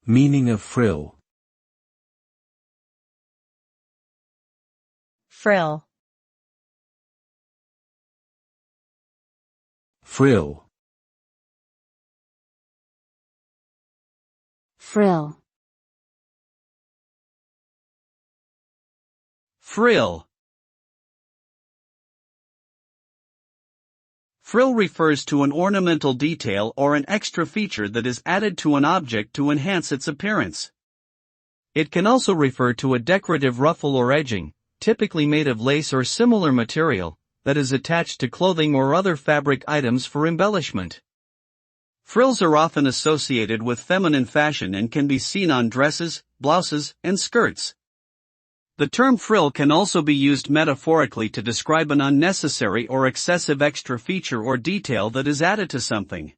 Meaning of frill. Frill. Frill. Frill. Frill. Frill refers to an ornamental detail or an extra feature that is added to an object to enhance its appearance. It can also refer to a decorative ruffle or edging, typically made of lace or similar material, that is attached to clothing or other fabric items for embellishment. Frills are often associated with feminine fashion and can be seen on dresses, blouses, and skirts. The term frill can also be used metaphorically to describe an unnecessary or excessive extra feature or detail that is added to something.